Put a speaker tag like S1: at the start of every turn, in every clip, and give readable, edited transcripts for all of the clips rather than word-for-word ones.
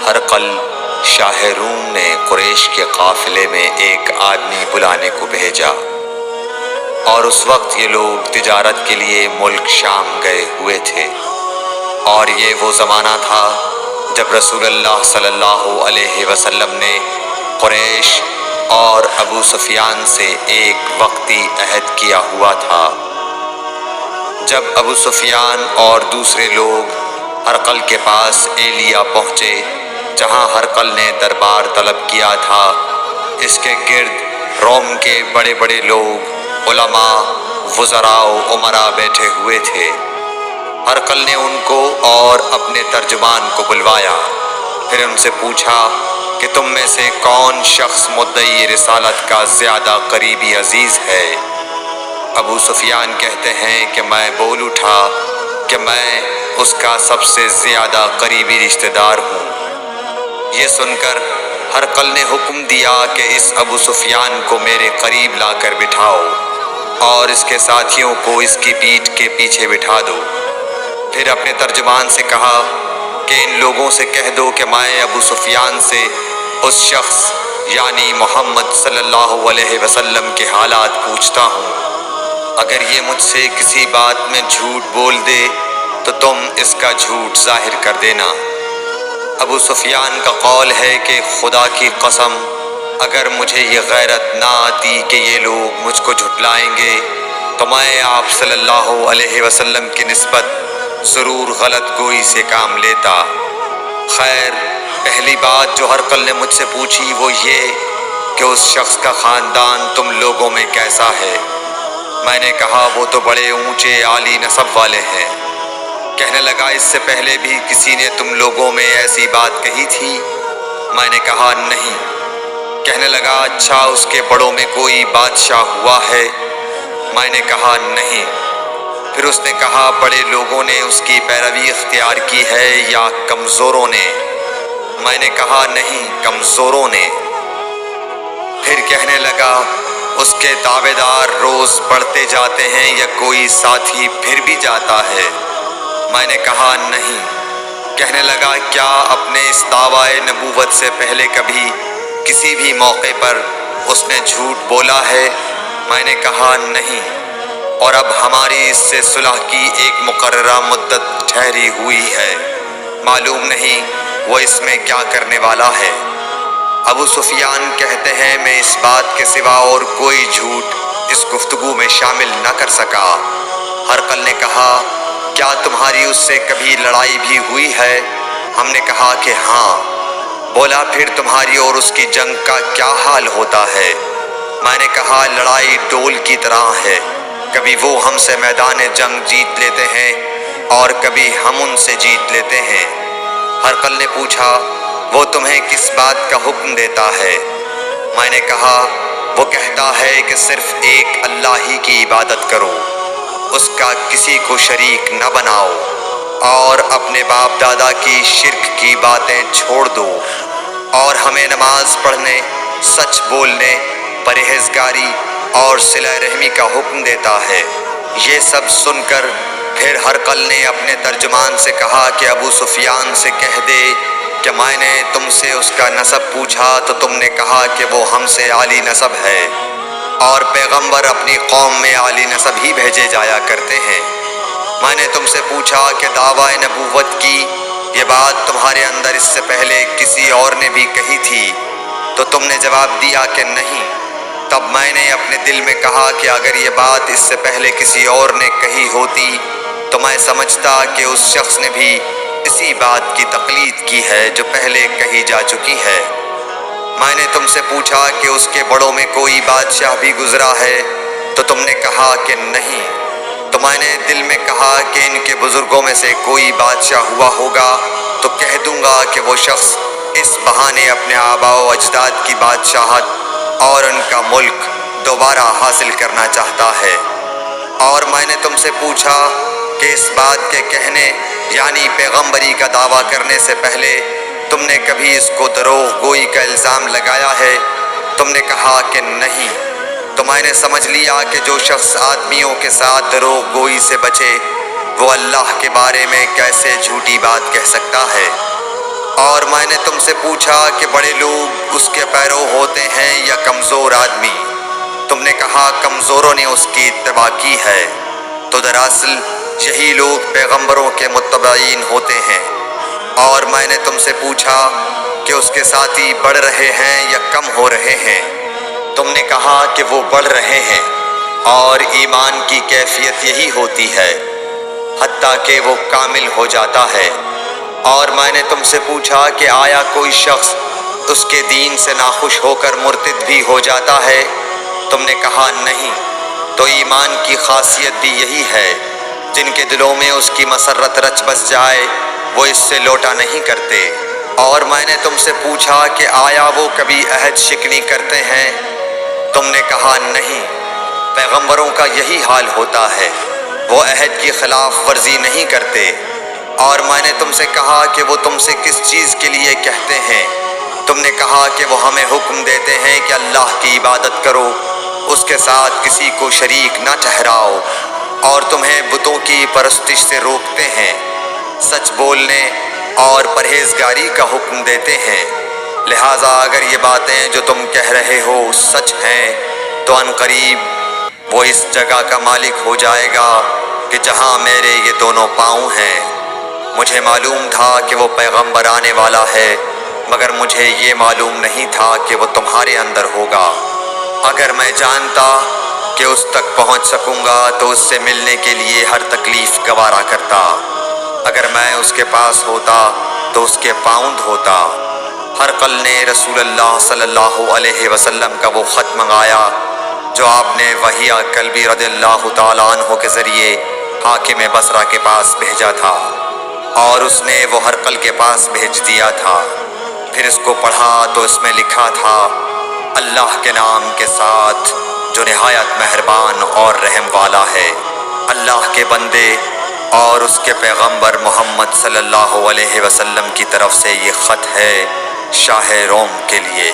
S1: ہرقل شاہ روم نے قریش کے قافلے میں ایک آدمی بلانے کو بھیجا، اور اس وقت یہ لوگ تجارت کے لیے ملک شام گئے ہوئے تھے، اور یہ وہ زمانہ تھا جب رسول اللہ صلی اللہ علیہ وسلم نے قریش اور ابو سفیان سے ایک وقتی عہد کیا ہوا تھا۔ جب ابو سفیان اور دوسرے لوگ ہرقل کے پاس ایلیا پہنچے جہاں ہرقل نے دربار طلب کیا تھا، اس کے گرد روم کے بڑے بڑے لوگ، علماء، وزراء و امراء بیٹھے ہوئے تھے۔ ہرقل نے ان کو اور اپنے ترجمان کو بلوایا، پھر ان سے پوچھا کہ تم میں سے کون شخص مدعی رسالت کا زیادہ قریبی عزیز ہے؟ ابو سفیان کہتے ہیں کہ میں بول اٹھا کہ میں اس کا سب سے زیادہ قریبی رشتہ دار ہوں۔ یہ سن کر ہرقل نے حکم دیا کہ اس ابو سفیان کو میرے قریب لا کر بٹھاؤ اور اس کے ساتھیوں کو اس کی پیٹھ کے پیچھے بٹھا دو۔ پھر اپنے ترجمان سے کہا کہ ان لوگوں سے کہہ دو کہ میں ابو سفیان سے اس شخص یعنی محمد صلی اللہ علیہ وسلم کے حالات پوچھتا ہوں۔ اگر یہ مجھ سے کسی بات میں جھوٹ بول دے تو تم اس کا جھوٹ ظاہر کر دینا۔ ابو سفیان کا قول ہے کہ خدا کی قسم، اگر مجھے یہ غیرت نہ آتی کہ یہ لوگ مجھ کو جھٹلائیں گے تو میں آپ صلی اللہ علیہ وسلم کی نسبت ضرور غلط گوئی سے کام لیتا۔ خیر، پہلی بات جو ہرقل نے مجھ سے پوچھی وہ یہ کہ اس شخص کا خاندان تم لوگوں میں کیسا ہے؟ میں نے کہا وہ تو بڑے اونچے عالی نسب والے ہیں۔ کہنے لگا اس سے پہلے بھی کسی نے تم لوگوں میں ایسی بات کہی تھی؟ میں نے کہا نہیں۔ کہنے لگا اچھا اس کے بڑوں میں کوئی بادشاہ ہوا ہے؟ میں نے کہا نہیں۔ پھر اس نے کہا بڑے لوگوں نے اس کی پیروی اختیار کی ہے یا کمزوروں نے؟ میں نے کہا نہیں، کمزوروں نے۔ پھر کہنے لگا اس کے تابعدار روز بڑھتے جاتے ہیں یا کوئی ساتھی پھر بھی جاتا ہے؟ میں نے کہا نہیں۔ کہنے لگا کیا اپنے اس دعویٰ نبوت سے پہلے کبھی کسی بھی موقع پر اس نے جھوٹ بولا ہے؟ میں نے کہا نہیں، اور اب ہماری اس سے صلح کی ایک مقررہ مدت ٹھہری ہوئی ہے، معلوم نہیں وہ اس میں کیا کرنے والا ہے۔ ابو سفیان کہتے ہیں میں اس بات کے سوا اور کوئی جھوٹ اس گفتگو میں شامل نہ کر سکا۔ ہرقل نے کہا کیا تمہاری اس سے کبھی لڑائی بھی ہوئی ہے؟ ہم نے کہا کہ ہاں۔ بولا پھر تمہاری اور اس کی جنگ کا کیا حال ہوتا ہے؟ میں نے کہا لڑائی ڈول کی طرح ہے، کبھی وہ ہم سے میدان جنگ جیت لیتے ہیں اور کبھی ہم ان سے جیت لیتے ہیں۔ ہرقل نے پوچھا وہ تمہیں کس بات کا حکم دیتا ہے؟ میں نے کہا وہ کہتا ہے کہ صرف ایک اللہ ہی کی عبادت کرو، اس کا کسی کو شریک نہ بناؤ، اور اپنے باپ دادا کی شرک کی باتیں چھوڑ دو، اور ہمیں نماز پڑھنے، سچ بولنے، پرہیزگاری اور صلہ رحمی کا حکم دیتا ہے۔ یہ سب سن کر پھر ہرقل نے اپنے ترجمان سے کہا کہ ابو سفیان سے کہہ دے کہ میں نے تم سے اس کا نسب پوچھا تو تم نے کہا کہ وہ ہم سے عالی نسب ہے، اور پیغمبر اپنی قوم میں عالی نسب ہی بھیجے جایا کرتے ہیں۔ میں نے تم سے پوچھا کہ دعویٰ نبوت کی یہ بات تمہارے اندر اس سے پہلے کسی اور نے بھی کہی تھی؟ تو تم نے جواب دیا کہ نہیں۔ تب میں نے اپنے دل میں کہا کہ اگر یہ بات اس سے پہلے کسی اور نے کہی ہوتی تو میں سمجھتا کہ اس شخص نے بھی اسی بات کی تقلید کی ہے جو پہلے کہی جا چکی ہے۔ میں نے تم سے پوچھا کہ اس کے بڑوں میں کوئی بادشاہ بھی گزرا ہے تو تم نے کہا کہ نہیں۔ تو میں نے دل میں کہا کہ ان کے بزرگوں میں سے کوئی بادشاہ ہوا ہوگا تو کہہ دوں گا کہ وہ شخص اس بہانے اپنے آباء و اجداد کی بادشاہت اور ان کا ملک دوبارہ حاصل کرنا چاہتا ہے۔ اور میں نے تم سے پوچھا کہ اس بات کے کہنے یعنی پیغمبری کا دعویٰ کرنے سے پہلے تم نے کبھی اس کو دروغ گوئی کا الزام لگایا ہے؟ تم نے کہا کہ نہیں۔ تو میں نے سمجھ لیا کہ جو شخص آدمیوں کے ساتھ دروغ گوئی سے بچے وہ اللہ کے بارے میں کیسے جھوٹی بات کہہ سکتا ہے۔ اور میں نے تم سے پوچھا کہ بڑے لوگ اس کے پیرو ہوتے ہیں یا کمزور آدمی؟ تم نے کہا کمزوروں نے اس کی اتباع کی ہے۔ تو دراصل یہی لوگ پیغمبروں کے متبعین ہوتے ہیں۔ اور میں نے تم سے پوچھا کہ اس کے ساتھی بڑھ رہے ہیں یا کم ہو رہے ہیں؟ تم نے کہا کہ وہ بڑھ رہے ہیں، اور ایمان کی کیفیت یہی ہوتی ہے حتیٰ کہ وہ کامل ہو جاتا ہے۔ اور میں نے تم سے پوچھا کہ آیا کوئی شخص اس کے دین سے ناخوش ہو کر مرتد بھی ہو جاتا ہے؟ تم نے کہا نہیں۔ تو ایمان کی خاصیت بھی یہی ہے، جن کے دلوں میں اس کی مسرت رچ بس جائے وہ اس سے لوٹا نہیں کرتے۔ اور میں نے تم سے پوچھا کہ آیا وہ کبھی عہد شکنی کرتے ہیں؟ تم نے کہا نہیں۔ پیغمبروں کا یہی حال ہوتا ہے، وہ عہد کی خلاف ورزی نہیں کرتے۔ اور میں نے تم سے کہا کہ وہ تم سے کس چیز کے لیے کہتے ہیں؟ تم نے کہا کہ وہ ہمیں حکم دیتے ہیں کہ اللہ کی عبادت کرو، اس کے ساتھ کسی کو شریک نہ ٹھہراؤ، اور تمہیں بتوں کی پرستش سے روکتے ہیں، سچ بولنے اور پرہیزگاری کا حکم دیتے ہیں۔ لہٰذا اگر یہ باتیں جو تم کہہ رہے ہو سچ ہیں تو عنقریب وہ اس جگہ کا مالک ہو جائے گا کہ جہاں میرے یہ دونوں پاؤں ہیں۔ مجھے معلوم تھا کہ وہ پیغمبر آنے والا ہے، مگر مجھے یہ معلوم نہیں تھا کہ وہ تمہارے اندر ہوگا۔ اگر میں جانتا کہ اس تک پہنچ سکوں گا تو اس سے ملنے کے لیے ہر تکلیف گوارا کرتا۔ اگر میں اس کے پاس ہوتا تو اس کے پاؤں دھوتا۔ ہرقل نے رسول اللہ صلی اللہ علیہ وسلم کا وہ خط منگایا جو آپ نے وحیہ کلبی رضی اللہ تعالیٰ عنہ کے ذریعے حاکم بصرہ کے پاس بھیجا تھا، اور اس نے وہ ہرقل کے پاس بھیج دیا تھا۔ پھر اس کو پڑھا تو اس میں لکھا تھا، اللہ کے نام کے ساتھ جو نہایت مہربان اور رحم والا ہے۔ اللہ کے بندے اور اس کے پیغمبر محمد صلی اللہ علیہ وسلم کی طرف سے یہ خط ہے شاہ روم کے لیے۔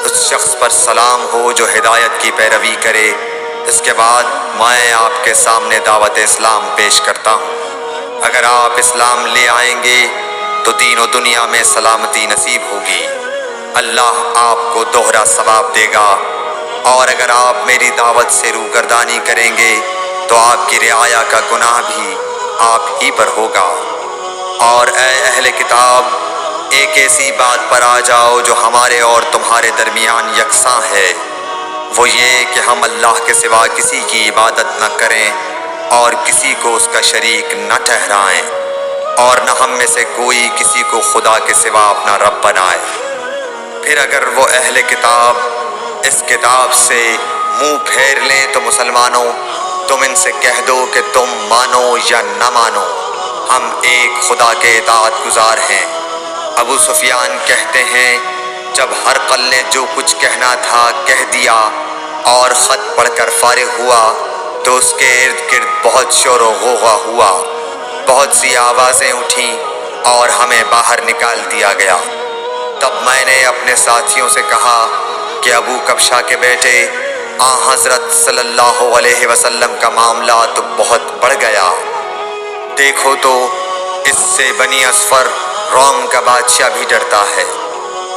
S1: اس شخص پر سلام ہو جو ہدایت کی پیروی کرے۔ اس کے بعد میں آپ کے سامنے دعوت اسلام پیش کرتا ہوں۔ اگر آپ اسلام لے آئیں گے تو دین و دنیا میں سلامتی نصیب ہوگی، اللہ آپ کو دوہرا ثواب دے گا۔ اور اگر آپ میری دعوت سے روگردانی کریں گے تو آپ کی رعایا کا گناہ بھی آپ ہی پر ہوگا۔ اور اے اہل کتاب، ایک ایسی بات پر آ جاؤ جو ہمارے اور تمہارے درمیان یکساں ہے، وہ یہ کہ ہم اللہ کے سوا کسی کی عبادت نہ کریں اور کسی کو اس کا شریک نہ ٹھہرائیں، اور نہ ہم میں سے کوئی کسی کو خدا کے سوا اپنا رب بنائے۔ پھر اگر وہ اہل کتاب اس کتاب سے منہ پھیر لیں تو مسلمانوں، تم ان سے کہہ دو کہ تم مانو یا نہ مانو، ہم ایک خدا کے اطاعت گزار ہیں۔ ابو سفیان کہتے ہیں، جب ہرقل نے جو کچھ کہنا تھا کہہ دیا اور خط پڑھ کر فارغ ہوا تو اس کے ارد گرد بہت شور و غوغا ہوا، بہت سی آوازیں اٹھیں اور ہمیں باہر نکال دیا گیا۔ تب میں نے اپنے ساتھیوں سے کہا کہ ابو کبشہ کے بیٹے آن حضرت صلی اللہ علیہ وسلم کا معاملہ تو بہت بڑھ گیا۔ دیکھو تو اس سے بنی اصفر روم کا بادشاہ بھی ڈرتا ہے۔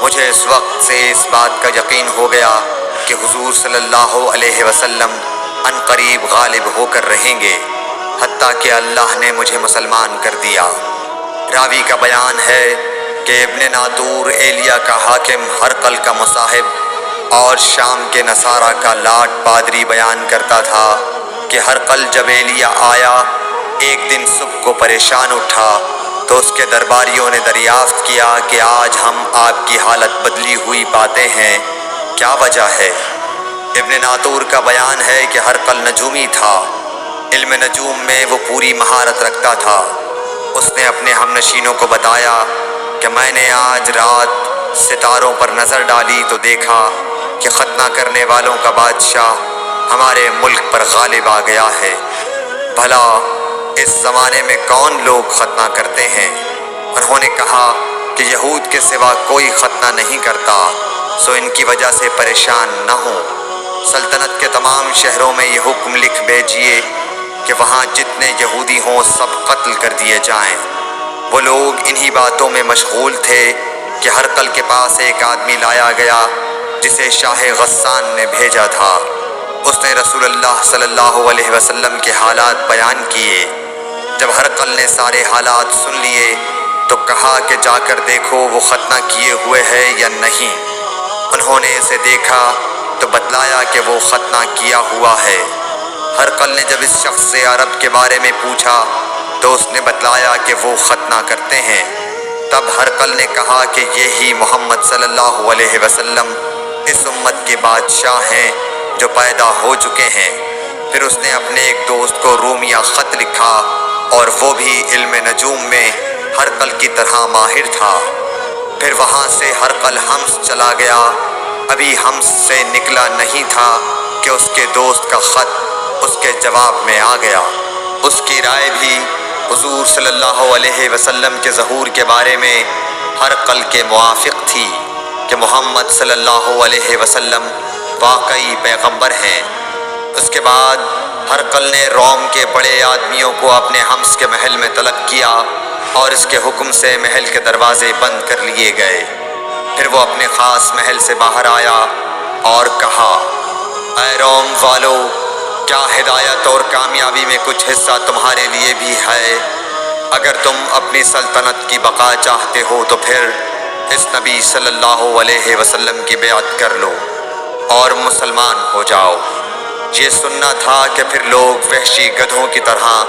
S1: مجھے اس وقت سے اس بات کا یقین ہو گیا کہ حضور صلی اللہ علیہ وسلم عنقریب غالب ہو کر رہیں گے، حتیٰ کہ اللہ نے مجھے مسلمان کر دیا۔ راوی کا بیان ہے کہ ابن ناطور ایلیا کا حاکم ہرقل کا مصاحب اور شام کے نصارہ کا لاٹ پادری بیان کرتا تھا کہ ہرقل جب ایلیا آیا ایک دن صبح کو پریشان اٹھا تو اس کے درباریوں نے دریافت کیا کہ آج ہم آپ کی حالت بدلی ہوئی پاتے ہیں، کیا وجہ ہے؟ ابن ناطور کا بیان ہے کہ ہرقل نجومی تھا، علم نجوم میں وہ پوری مہارت رکھتا تھا۔ اس نے اپنے ہم نشینوں کو بتایا کہ میں نے آج رات ستاروں پر نظر ڈالی تو دیکھا کہ ختنہ کرنے والوں کا بادشاہ ہمارے ملک پر غالب آ گیا ہے۔ بھلا اس زمانے میں کون لوگ ختنہ کرتے ہیں؟ انہوں نے کہا کہ یہود کے سوا کوئی ختنہ نہیں کرتا، سو ان کی وجہ سے پریشان نہ ہوں۔ سلطنت کے تمام شہروں میں یہ حکم لکھ بھیجیے کہ وہاں جتنے یہودی ہوں سب قتل کر دیے جائیں۔ وہ لوگ انہی باتوں میں مشغول تھے کہ ہرقل کے پاس ایک آدمی لایا گیا جسے شاہ غسان نے بھیجا تھا۔ اس نے رسول اللہ صلی اللہ علیہ وسلم کے حالات بیان کیے۔ جب ہرقل نے سارے حالات سن لیے تو کہا کہ جا کر دیکھو وہ ختنہ کیے ہوئے ہے یا نہیں۔ انہوں نے اسے دیکھا تو بتلایا کہ وہ ختنہ کیا ہوا ہے۔ ہرقل نے جب اس شخص سے عرب کے بارے میں پوچھا تو اس نے بتلایا کہ وہ ختنہ کرتے ہیں۔ تب ہرقل نے کہا کہ یہی محمد صلی اللہ علیہ وسلم اس امت کے بادشاہ ہیں جو پیدا ہو چکے ہیں۔ پھر اس نے اپنے ایک دوست کو رومیہ خط لکھا اور وہ بھی علم نجوم میں ہرقل کی طرح ماہر تھا۔ پھر وہاں سے ہرقل حمص چلا گیا۔ ابھی حمص سے نکلا نہیں تھا کہ اس کے دوست کا خط اس کے جواب میں آ گیا۔ اس کی رائے بھی حضور صلی اللہ علیہ وسلم کے ظہور کے بارے میں ہرقل کے موافق تھی کہ محمد صلی اللہ علیہ وسلم واقعی پیغمبر ہیں۔ اس کے بعد ہرقل نے روم کے بڑے آدمیوں کو اپنے حمص کے محل میں طلب کیا اور اس کے حکم سے محل کے دروازے بند کر لیے گئے۔ پھر وہ اپنے خاص محل سے باہر آیا اور کہا، اے روم والو، کیا ہدایت اور کامیابی میں کچھ حصہ تمہارے لیے بھی ہے؟ اگر تم اپنی سلطنت کی بقا چاہتے ہو تو پھر اس نبی صلی اللہ علیہ وسلم کی بیعت کر لو اور مسلمان ہو جاؤ۔ یہ سننا تھا کہ پھر لوگ وحشی گدھوں کی طرح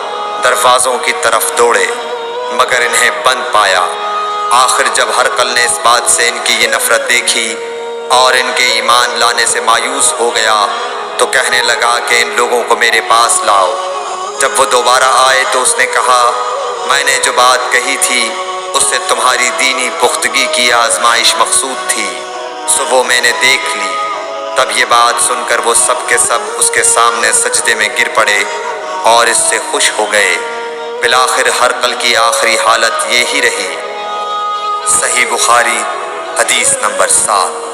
S1: دروازوں کی طرف دوڑے مگر انہیں بند پایا۔ آخر جب ہرقل نے اس بات سے ان کی یہ نفرت دیکھی اور ان کے ایمان لانے سے مایوس ہو گیا تو کہنے لگا کہ ان لوگوں کو میرے پاس لاؤ۔ جب وہ دوبارہ آئے تو اس نے کہا، میں نے جو بات کہی تھی اس سے تمہاری دینی پختگی کی آزمائش مقصود تھی، سو وہ میں نے دیکھ لی۔ تب یہ بات سن کر وہ سب کے سب اس کے سامنے سجدے میں گر پڑے اور اس سے خوش ہو گئے۔ بالآخر ہرقل کی آخری حالت یہی رہی۔ صحیح بخاری حدیث نمبر 7۔